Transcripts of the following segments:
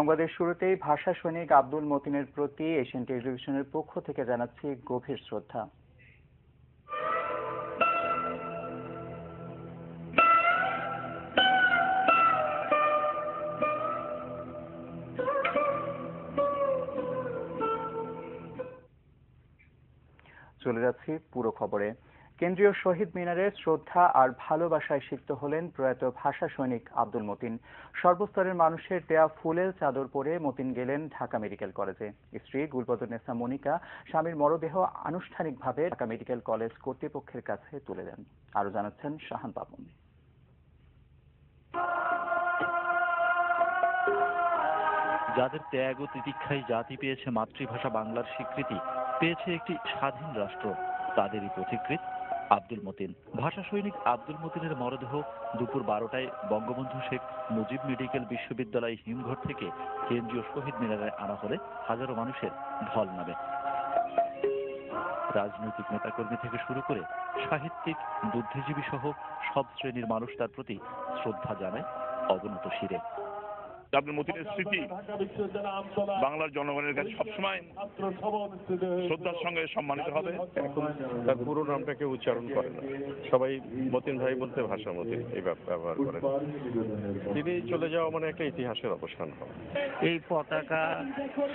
সংবাদের শুরুতেই ভাষা সৈনিক আব্দুল মতিনের প্রতি এশিয়ান টেলিভিশনের পক্ষ থেকে জানাচ্ছি গভীর শ্রদ্ধা। চলে যাচ্ছি পুরো খবরে। কেন্দ্রীয় শহীদ মিনারে শ্রদ্ধা আর ভালোবাসায় সিক্ত হলেন প্রয়াত ভাষা সৈনিক আব্দুল মতিন। সর্বস্তরের মানুষের দেয়া ফুলের চাদর পরে মতিন গেলেন ঢাকা মেডিকেল কলেজে। স্ত্রী গুলবদরনেসা মনিকা স্বামীর মরদেহ আনুষ্ঠানিকভাবে ঢাকা মেডিকেল কলেজ কর্তৃপক্ষের কাছে তুলে দেন। আরো জানাচ্ছেন শাহান পাপন। যাদের ত্যাগ ও তিতিক্ষায় জাতি পেয়েছে মাতৃভাষা বাংলার স্বীকৃতি, পেয়েছে একটি স্বাধীন রাষ্ট্র, তাদেরই পথিকৃৎ আব্দুল মতিন। ভাষা সৈনিক আব্দুল মতিনের মরদেহ দুপুর 12টায় বঙ্গবন্ধু শেখ মুজিব মেডিকেল বিশ্ববিদ্যালয় হিমঘর থেকে কেন্দ্রীয় শহীদ মিনারে আনা হলে হাজারো মানুষের ঢল নামে। রাজনৈতিক নেতাকর্মী থেকে শুরু করে সাহিত্যিক, বুদ্ধিজীবী সহ সব শ্রেণীর মানুষ তার প্রতি শ্রদ্ধা জানায় অবনত শিরে। আব্দুল মতিনের স্মৃতি বাংলার জনগণের কাছে সবসময় শ্রদ্ধার সঙ্গে সম্মানিত হবে। এখন তার পুরো নামটাকে উচ্চারণ করে না, সবাই মতিন ভাই বলতে ভাষা মতিন এই ব্যবহার করে। তিনি চলে যাওয়া মানে একটা ইতিহাসের অবসান হবে। এই পতাকা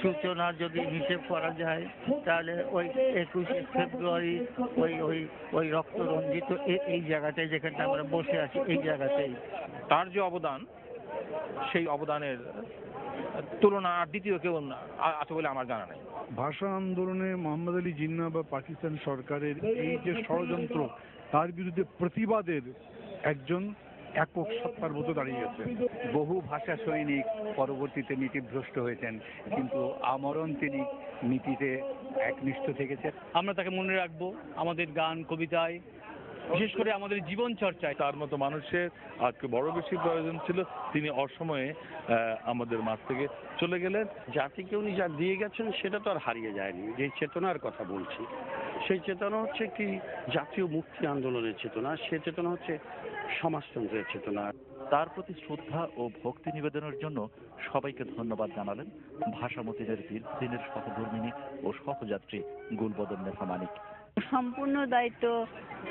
সূচনা যদি হিসেব করা যায় তাহলে ওই 21শে ফেব্রুয়ারি ওই রক্ত রঞ্জিত এই জায়গাটায় যেখানে আমরা বসে আছি, এই জায়গাতেই তার যে অবদান, সেই অবদানের তুলনা আর দ্বিতীয় কেউ আছে বলে আমার জানা নাই। ভাষা আন্দোলনে মোহাম্মদ আলী জিন্না বা পাকিস্তান সরকারের এই যে ষড়যন্ত্র, তার বিরুদ্ধে প্রতিবাদের একজন একক সত্তার মতো দাঁড়িয়ে গেছে। বহু ভাষা সৈনিক পরবর্তীতে নীতিভ্রষ্ট হয়েছেন, কিন্তু আমরণ তিনি নীতিতে একনিষ্ঠ থেকেছেন। আমরা তাকে মনে রাখবো আমাদের গান, কবিতায়, বিশেষ করে আমাদের জীবন চর্চায়। তার মতো মানুষের আজকে বড় বেশি প্রয়োজন ছিল। তিনি অসময়ে আমাদের মাঝ থেকে চলে গেলেন। জাতিকে উনি যা দিয়ে গেছেন সেটা তো আর হারিয়ে যায়নি। যে চেতনার কথা বলছি, সেই চেতনা হচ্ছে কি জাতীয় মুক্তি আন্দোলনের চেতনা, সে চেতনা হচ্ছে সমাজতন্ত্রের চেতনা। তার প্রতি শ্রদ্ধা ও ভক্তি নিবেদনের জন্য সবাইকে ধন্যবাদ জানালেন ভাষা মতিনের দীর্ঘদিনের সহধর্মিণী ও সহযাত্রী গুলবদরনেসা মানিক। সম্পূর্ণ দায়িত্ব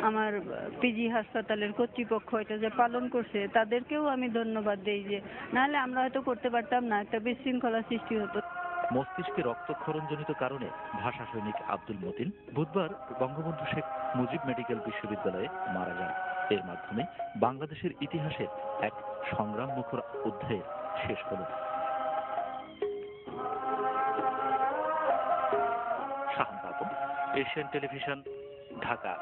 আমার পিজি হাসপাতালের কর্তৃপক্ষ এটা যে পালন করছে, তাদেরকেও আমি ধন্যবাদ দেই, যে নাহলে আমরা হয়তো করতে পারতাম না, একটা বিশৃঙ্খলা সৃষ্টি হতো। মস্তিষ্কে রক্তক্ষরণজনিত কারণে ভাষা সৈনিক আব্দুল মতিন বুধবার বঙ্গবন্ধু শেখ মুজিব মেডিকেল বিশ্ববিদ্যালয়ে মারা যান। এর মাধ্যমে বাংলাদেশের ইতিহাসের এক সংগ্রাম মুখর অধ্যায়ের শেষ হল। Shahan Papon, Asian television, Dhaka.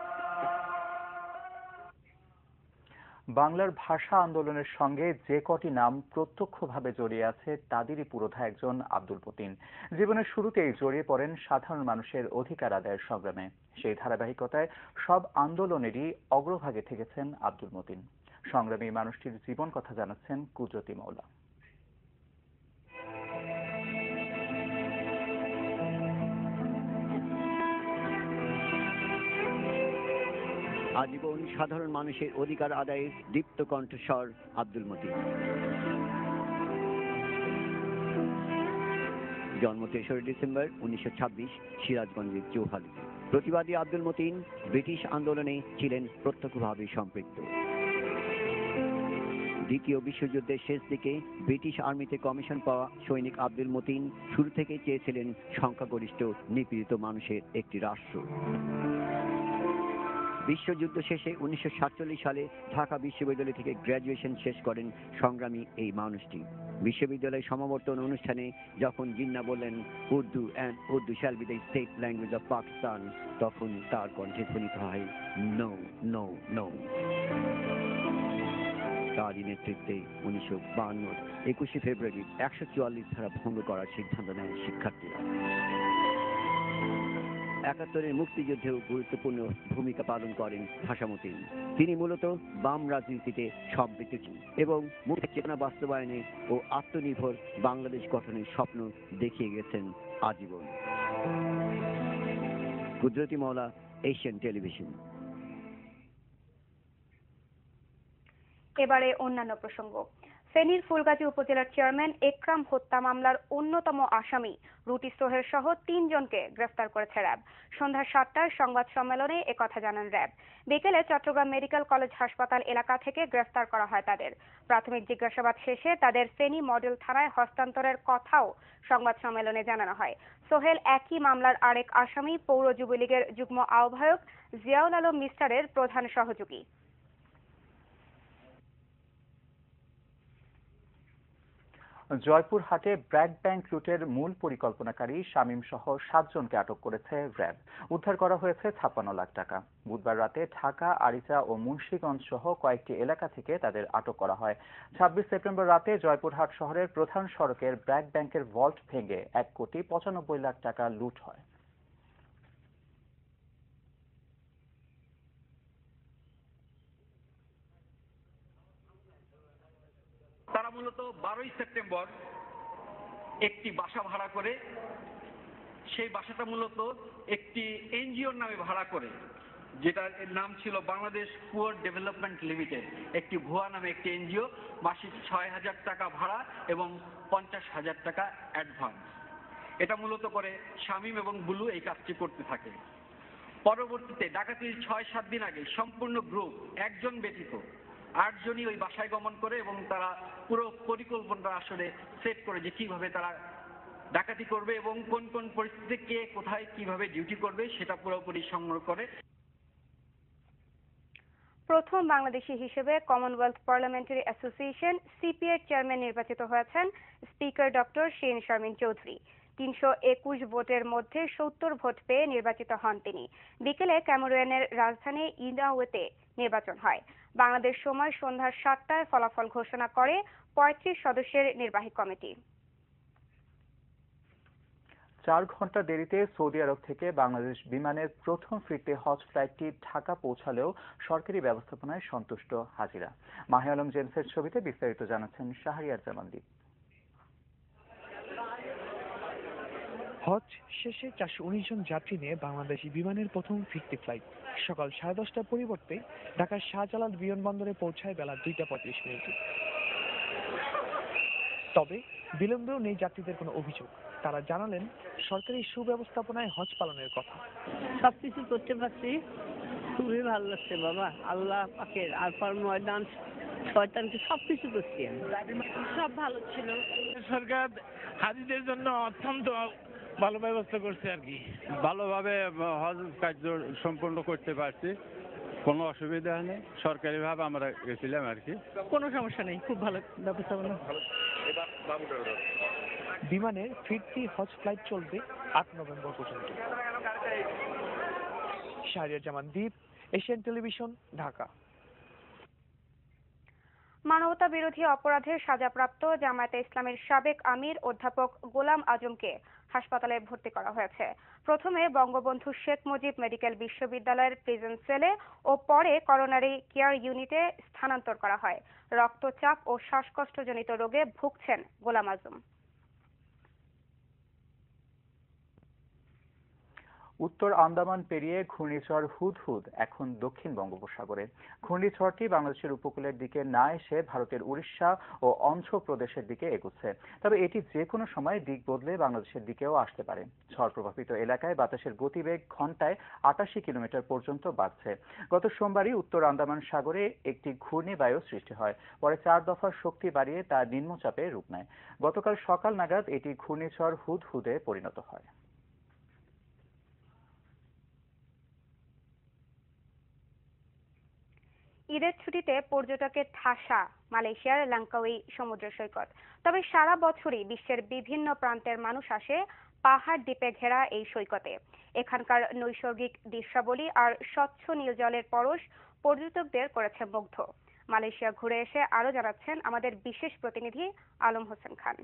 বাংলার ভাষা আন্দোলনের সঙ্গে যে কটি নাম প্রত্যক্ষভাবে জড়িয়ে আছে তাদেরই পুরোধা একজন আব্দুল মতিন। জীবনের শুরুতেই জড়িয়ে পড়েন সাধারণ মানুষের অধিকার আদায়ের সংগ্রামে। সেই ধারাবাহিকতায় সব আন্দোলনেরই অগ্রভাগে থেকেছেন আব্দুল মতিন। সংগ্রামী মানুষটির জীবন কথা জানাচ্ছেন কুদরতি মওলা। আজীবন সাধারণ মানুষের অধিকার আদায়ের দীপ্ত কণ্ঠস্বর আব্দুল মতিন। জন্ম 3 ডিসেম্বর 1926 সিরাজগঞ্জের চৌহালিতে। প্রতিবাদী আব্দুল মতিন ব্রিটিশ আন্দোলনে ছিলেন প্রত্যক্ষভাবে সম্পৃক্ত। দ্বিতীয় বিশ্বযুদ্ধের শেষ দিকে ব্রিটিশ আর্মিতে কমিশন পাওয়া সৈনিক আব্দুল মতিন শুরু থেকে চেয়েছিলেন সংখ্যাগরিষ্ঠ নিপীড়িত মানুষের একটি রাষ্ট্র। বিশ্বযুদ্ধ শেষে 1947 সালে ঢাকা বিশ্ববিদ্যালয় থেকে গ্র্যাজুয়েশন শেষ করেন সংগ্রামী এই মানুষটি। বিশ্ববিদ্যালয় সমাবর্তন অনুষ্ঠানে যখন জিন্না বললেন Urdu and Urdu shall be the state language of Pakistan, তখন তার কণ্ঠে ধ্বনিত হয় নো নো নো। তারই নেতৃত্বে 1952 21শে ফেব্রুয়ারি 144 ধারা ভঙ্গ করার সিদ্ধান্ত নেন শিক্ষার্থীরা। 71-এর মুক্তিযুদ্ধেও গুরুত্বপূর্ণ ভূমিকা পালন করেন ভাষা মতিন। তিনি মূলত বাম রাজনীতিতে সম্পৃক্ত ছিলেন এবং মুক্তির চেতনা বাস্তবায়নে ও আত্মনির্ভর বাংলাদেশ গঠনের স্বপ্ন দেখিয়ে গেছেন আজীবন। কুদরতি মওলা, এশিয়ান টেলিভিশন। এবারে অন্যান্য প্রসঙ্গ। ফেনীর ফুলগাজী উপজেলার চেয়ারম্যান একরাম হত্যা মামলার অন্যতম আসামি রুটি সোহেল সহ 3 জনকে গ্রেফতার করেছে র্যাব। সন্ধ্যা 7টায় সংবাদ সম্মেলনে একথা জানান র্যাব। বিকেলে চট্টগ্রাম মেডিকেল কলেজ হাসপাতাল এলাকা থেকে গ্রেফতার করা হয় তাদের। প্রাথমিক জিজ্ঞাসাবাদ শেষে তাদের ফেনী মডেল থানায় হস্তান্তরের কথাও সংবাদ সম্মেলনে জানানো হয়। সোহেল একই মামলার আরেক আসামি পৌর যুবলীগের যুগ্ম আহ্বায়ক জিয়াউল আলম মিস্টারের প্রধান সহযোগী। জয়পুরহাটে ব্র্যাক ব্যাংক লুটের মূল পরিকল্পনাকারী শামীম সহ 7 জনকে আটক করেছে র্যাব। উদ্ধার করা হয়েছে 56 লাখ টাকা। বুধবার রাতে ঢাকা, আরিচা ও মুন্সিগঞ্জ সহ কয়েকটি এলাকা থেকে তাদের আটক করা হয়। 26 সেপ্টেম্বর রাতে জয়পুরহাট শহরের প্রধান সড়কের ব্র্যাক ব্যাংকের ভল্ট ভেঙে 1,95 লাখ টাকা লুট হয়। তারা মূলত 12ই সেপ্টেম্বর একটি বাসা ভাড়া করে, সেই বাসাটা মূলত একটি এনজিওর নামে ভাড়া করে, যেটার নাম ছিল বাংলাদেশ পুয়ার ডেভেলপমেন্ট লিমিটেড। একটি ভুয়া নামে একটি এনজিও, মাসিক 6,000 টাকা ভাড়া এবং 50,000 টাকা অ্যাডভান্স। এটা মূলত করে শামীম এবং বুলু এই কাজটি করতে থাকে। পরবর্তীতে ডাকাতির 6-7 দিন আগে সম্পূর্ণ গ্রুপ, একজন ব্যতীত 8 জনই ওই বাসায় গমন করে এবং তারা পুরো পরিকল্পনাটা আসলে সেট করে যে কিভাবে তারা ডাকাতি করবে এবং কোন কোন পরিস্থিতিতে কে কোথায় কিভাবে ডিউটি করবে সেটা পুরোপুরি সংগ্রহ করে। প্রথম বাংলাদেশি হিসেবে কমনওয়েলথ পার্লামেন্টারি অ্যাসোসিয়েশন সিপিএর চেয়ারম্যান নির্বাচিত হয়েছেন স্পিকার ডক্টর শিরিন শারমিন চৌধুরী। 321 ভোটের মধ্যে 70 ভোট পেয়ে নির্বাচিত হন তিনি। বিকেলে ক্যামেরুনের রাজধানী ইনাওয়েতে নির্বাচন হয়। বাংলাদেশ সময় সন্ধ্যা 7টায় ফলাফল ঘোষণা করে 35 সদস্যের নির্বাহী কমিটি। 4 ঘন্টা দেরিতে সৌদি আরব থেকে বাংলাদেশ বিমানের প্রথম ফিরতি হজ ফ্লাইটটি ঢাকা পৌঁছালেও সরকারি ব্যবস্থাপনায় সন্তুষ্ট হাজিরা। মাহি আলম জেমসের ছবিতে বিস্তারিত জানাচ্ছেন শাহরিয়ার জামান দীপ। হজ শেষে 419 জন যাত্রী নিয়ে বাংলাদেশি বিমানের প্রথম ফিরতি ফ্লাইট সকাল 10:30টার পরিবর্তে ঢাকার শাহজালাল বিমানবন্দরে পৌঁছায় বেলা 2টা 35 মিনিটে। তবে বিলম্বেও নেই যাত্রীদের কোনো অভিযোগ। তারা জানালেন সরকারি সুব্যবস্থাপনায় হজ পালনের কথা। সবকিছু করতে পারছি, খুবই ভালো লাগছে বাবা। আল্লাহ পাকের আরফার ময়দান শয়তানকে সবকিছু করছি, সব ভালো ছিল। সরকার হাজিদের জন্য অত্যন্ত ভালো ব্যবস্থা করছে আর কি। ভালোভাবে হজ কার্য সম্পন্ন করতে পারছি, কোনো অসুবিধা নেই। সরকারিভাবে আমরা গেছিলাম আর কি, কোনো সমস্যা নেই, খুব ভালো ব্যবস্থাপনা। বিমানের ফিরতি হজ ফ্লাইট চলবে 8 নভেম্বর পর্যন্ত। শাহরিয়ার জামান দীপ, এশিয়ান টেলিভিশন, ঢাকা। মানবতা বিরোধী অপরাধের সাজাপ্রাপ্ত জামায়াতে ইসলামের সাবেক আমির অধ্যাপক গোলাম আজমকে হাসপাতালে ভর্তি করা হয়েছে। প্রথমে বঙ্গবন্ধু শেখ মুজিব মেডিকেল বিশ্ববিদ্যালয়ের প্রিজন সেলে ও পরে করোনারি কেয়ার ইউনিটে স্থানান্তর করা হয়। রক্তচাপ ও শ্বাসকষ্টজনিত রোগে ভুগছেন গোলাম আজম। উত্তর আন্দামান পেরিয়ে ঘূর্ণিঝড় হুদহুদ এখন দক্ষিণ বঙ্গোপসাগরে। ঘূর্ণিঝড়টি বাংলাদেশের উপকূলের দিকে না এসে ভারতের উড়িষ্যা ও অন্ধ্রপ্রদেশের দিকে এগুচ্ছে। তবে এটি যে কোনো সময় দিক বদলে বাংলাদেশের দিকেও আসতে পারে। ঝড় প্রভাবিত এলাকায় বাতাসের গতিবেগ ঘন্টায় 88 কিলোমিটার পর্যন্ত বাড়ছে। গত সোমবারই উত্তর আন্দামান সাগরে একটি ঘূর্ণিবায়ু সৃষ্টি হয়, পরে 4 দফা শক্তি বাড়িয়ে তা নিম্নচাপে রূপ নেয়। গতকাল সকাল নাগাদ এটি ঘূর্ণিঝড় হুদহুদে পরিণত হয়। ঈদের ছুটিতে পর্যটকের ঠাসা মালয়েশিয়ার লাঙ্কাউই সমুদ্র সৈকত। তবে সারা বছরই বিশ্বের বিভিন্ন প্রান্তের মানুষ আসে পাহাড় দ্বীপে ঘেরা এই সৈকতে। এখানকার নৈসর্গিক দৃশ্যাবলী আর স্বচ্ছ নীল জলের পরশ পর্যটকদের করেছে মুগ্ধ। মালয়েশিয়া ঘুরে এসে আরো জানাচ্ছেন আমাদের বিশেষ প্রতিনিধি আলম হোসেন খান।